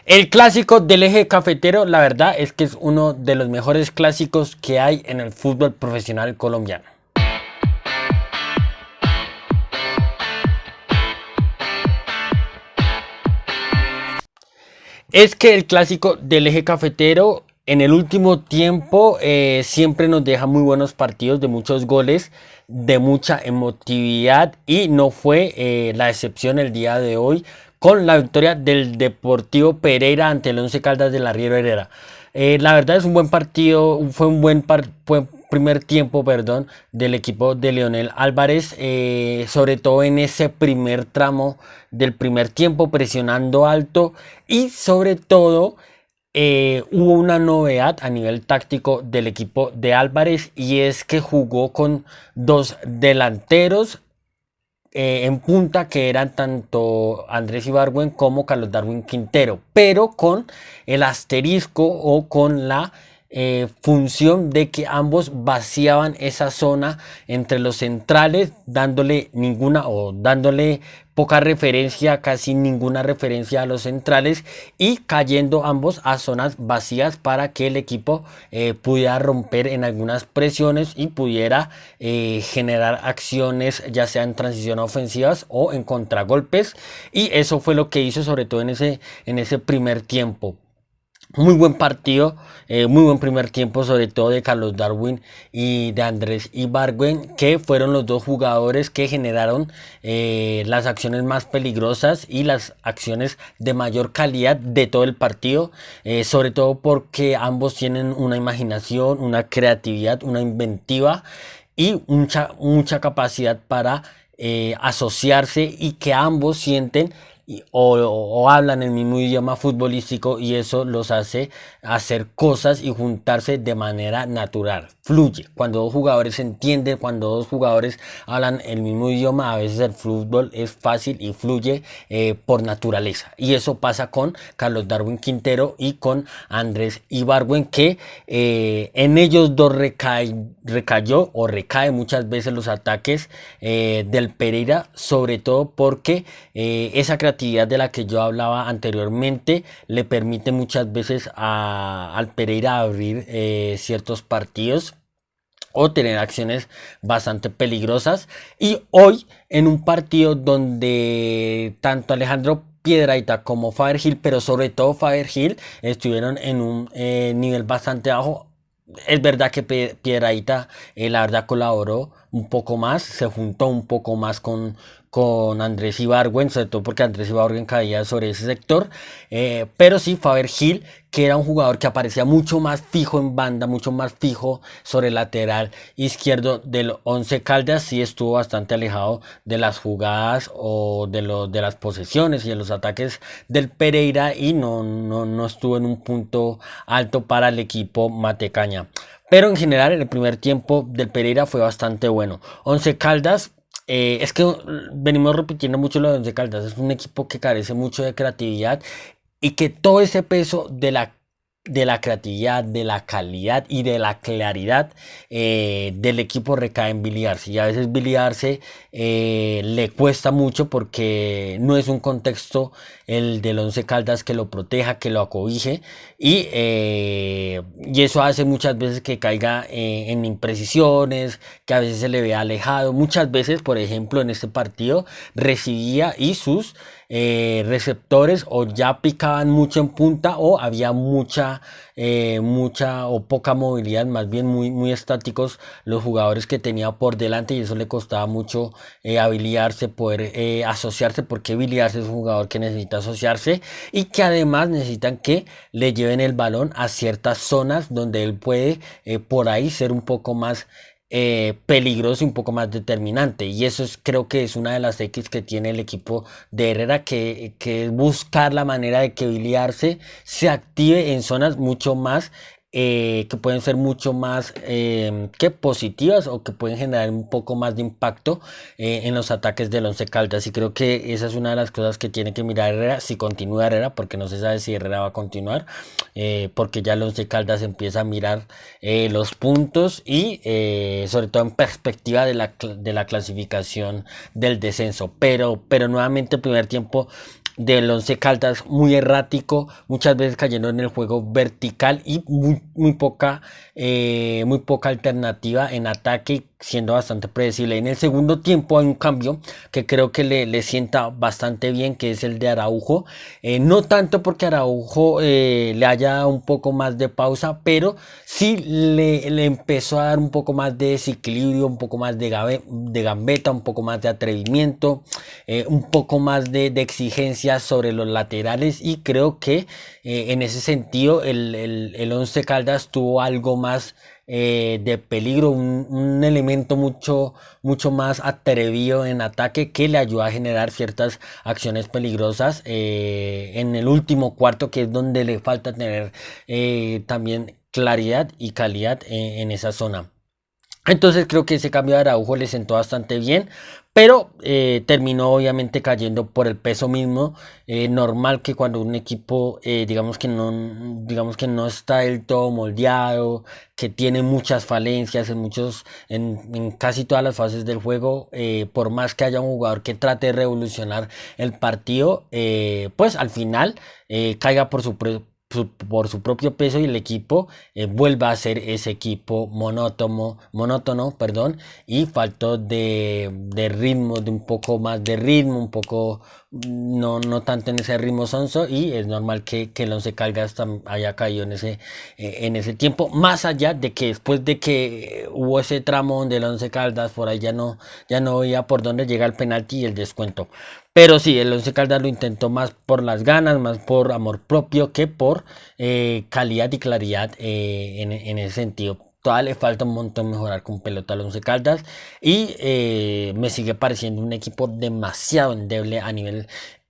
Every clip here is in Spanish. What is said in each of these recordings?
El clásico del eje cafetero, la verdad es que es uno de los mejores clásicos que hay en el fútbol profesional colombiano. Es que el clásico del eje cafetero en el último tiempo siempre nos deja muy buenos partidos de muchos goles, de mucha emotividad y no fue la excepción el día de hoy con la victoria del Deportivo Pereira ante el Once Caldas del Arriero Herrera. La verdad es un buen partido, fue un buen primer tiempo, perdón, del equipo de Leonel Álvarez, sobre todo en ese primer tramo del primer tiempo, presionando alto y sobre todo hubo una novedad a nivel táctico del equipo de Álvarez y es que jugó con dos delanteros en punta que eran tanto Andrés Ibargüen como Carlos Darwin Quintero, pero con el asterisco o con la función de que ambos vaciaban esa zona entre los centrales, dándole ninguna o dándole poca referencia, casi ninguna referencia a los centrales y cayendo ambos a zonas vacías para que el equipo pudiera romper en algunas presiones y pudiera generar acciones ya sea en transición ofensivas o en contragolpes, y eso fue lo que hizo sobre todo en ese primer tiempo. Muy buen partido, muy buen primer tiempo, sobre todo de Carlos Darwin y de Andrés Ibargüen, que fueron los dos jugadores que generaron las acciones más peligrosas y las acciones de mayor calidad de todo el partido, sobre todo porque ambos tienen una imaginación, una creatividad, una inventiva y mucha capacidad para asociarse, y que ambos sienten o hablan el mismo idioma futbolístico y eso los hace hacer cosas y juntarse de manera natural, fluye. Cuando dos jugadores se entienden, cuando dos jugadores hablan el mismo idioma, a veces el fútbol es fácil y fluye por naturaleza, y eso pasa con Carlos Darwin Quintero y con Andrés Ibargüen, que en ellos dos recayó o recae muchas veces los ataques del Pereira, sobre todo porque esa creatividad de la que yo hablaba anteriormente le permite muchas veces al Pereira abrir ciertos partidos o tener acciones bastante peligrosas. Y hoy en un partido donde tanto Alejandro Piedrahita como Faber Gil, pero sobre todo Faber Gil, estuvieron en un nivel bastante bajo. Es verdad que Piedrahita la verdad colaboró un poco más, se juntó un poco más con Andrés Ibargüen, sobre todo porque Andrés Ibargüen caía sobre ese sector, pero sí Faber Gil, que era un jugador que aparecía mucho más fijo en banda, mucho más fijo sobre el lateral izquierdo del Once Caldas, sí estuvo bastante alejado de las jugadas o de las posesiones y de los ataques del Pereira, y no estuvo en un punto alto para el equipo matecaña. Pero en general el primer tiempo del Pereira fue bastante bueno. Once Caldas, es que venimos repitiendo mucho lo de Once Caldas, es un equipo que carece mucho de creatividad y que todo ese peso de la creatividad, de la calidad y de la claridad del equipo recae en Billy Arce. Y a veces Billy Arce le cuesta mucho porque no es un contexto el del Once Caldas que lo proteja, que lo acobije, y eso hace muchas veces que caiga en imprecisiones, que a veces se le vea alejado. Muchas veces, por ejemplo, en este partido recibía y sus receptores o ya picaban mucho en punta o había mucha o poca movilidad, más bien muy estáticos los jugadores que tenía por delante, y eso le costaba mucho habilitarse, poder asociarse, porque habilitarse es un jugador que necesita asociarse y que además necesitan que le lleven el balón a ciertas zonas donde él puede por ahí ser un poco más peligroso y un poco más determinante, y eso creo que es una de las X que tiene el equipo de Herrera, que es buscar la manera de que Billy Arce se active en zonas mucho más que pueden ser mucho más que positivas o que pueden generar un poco más de impacto en los ataques del Once Caldas, y creo que esa es una de las cosas que tiene que mirar Herrera si continúa Herrera, porque no se sabe si Herrera va a continuar, porque ya el Once Caldas empieza a mirar los puntos y sobre todo en perspectiva de la clasificación del descenso, pero nuevamente el primer tiempo del Once Caldas muy errático, muchas veces cayendo en el juego vertical y muy poca alternativa en ataque, siendo bastante predecible. En el segundo tiempo hay un cambio que creo que le sienta bastante bien, que es el de Araujo. No tanto porque Araujo le haya un poco más de pausa, pero sí le empezó a dar un poco más de desequilibrio, un poco más de gambeta, un poco más de atrevimiento, un poco más de exigencia sobre los laterales, y creo que en ese sentido el Once Caldas tuvo algo más de peligro, un elemento mucho más atrevido en ataque, que le ayuda a generar ciertas acciones peligrosas en el último cuarto, que es donde le falta tener también claridad y calidad en esa zona. Entonces creo que ese cambio de Araujo le sentó bastante bien, pero terminó obviamente cayendo por el peso mismo. Normal que cuando un equipo, digamos que no está del todo moldeado, que tiene muchas falencias en casi todas las fases del juego, por más que haya un jugador que trate de revolucionar el partido, pues al final caiga por su propio peso, y el equipo vuelva a ser ese equipo monótono, perdón, y faltó de ritmo, de un poco más de ritmo, un poco no tanto en ese ritmo sonso, y es normal que el Once Caldas haya caído en ese tiempo, más allá de que después de que hubo ese tramo donde el Once Caldas por ahí ya no veía por dónde llega el penalti y el descuento. Pero sí, el Once Caldas lo intentó más por las ganas, más por amor propio, que por calidad y claridad en ese sentido. Todavía le falta un montón mejorar con pelota al Once Caldas, y me sigue pareciendo un equipo demasiado endeble a nivel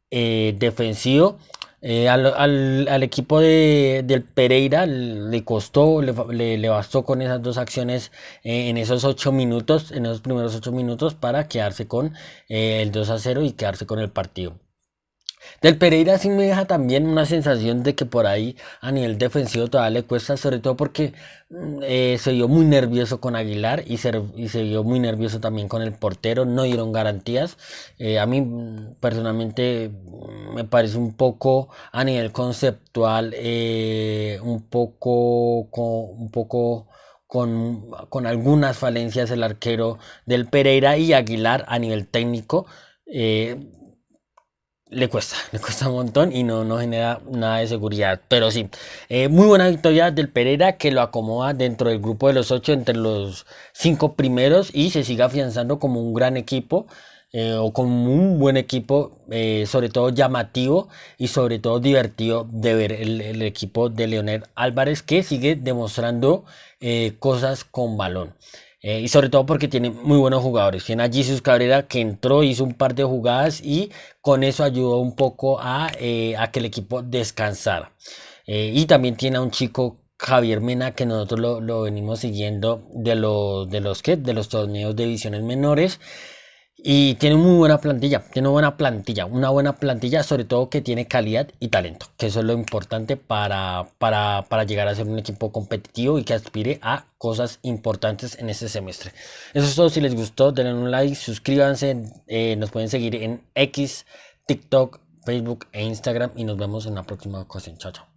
defensivo. Al equipo del Pereira le costó, le bastó con esas dos acciones en esos 8 minutos, en esos primeros 8 minutos, para quedarse con el 2-0 y quedarse con el partido. Del Pereira sí me deja también una sensación de que por ahí a nivel defensivo todavía le cuesta, sobre todo porque se vio muy nervioso con Aguilar, y se vio muy nervioso también con el portero, no dieron garantías. A mí personalmente me parece un poco a nivel conceptual, un poco con algunas falencias el arquero del Pereira, y Aguilar a nivel técnico. eh, le cuesta un montón y no genera nada de seguridad. Pero sí, muy buena victoria del Pereira, que lo acomoda dentro del grupo de los 8, entre los 5 primeros, y se sigue afianzando como un gran equipo, o como un buen equipo, sobre todo llamativo y sobre todo divertido de ver el equipo de Leonel Álvarez, que sigue demostrando cosas con balón. Y sobre todo porque tiene muy buenos jugadores. Tiene a Jesus Cabrera, que entró, hizo un par de jugadas, y con eso ayudó un poco a que el equipo descansara. Y también tiene a un chico, Javier Mena, que nosotros lo venimos siguiendo de los torneos de divisiones menores. Y tiene muy buena plantilla, una buena plantilla, sobre todo que tiene calidad y talento, que eso es lo importante para llegar a ser un equipo competitivo y que aspire a cosas importantes en este semestre. Eso es todo. Si les gustó, denle un like, suscríbanse, nos pueden seguir en X, TikTok, Facebook e Instagram, y nos vemos en la próxima ocasión. Chao, chao.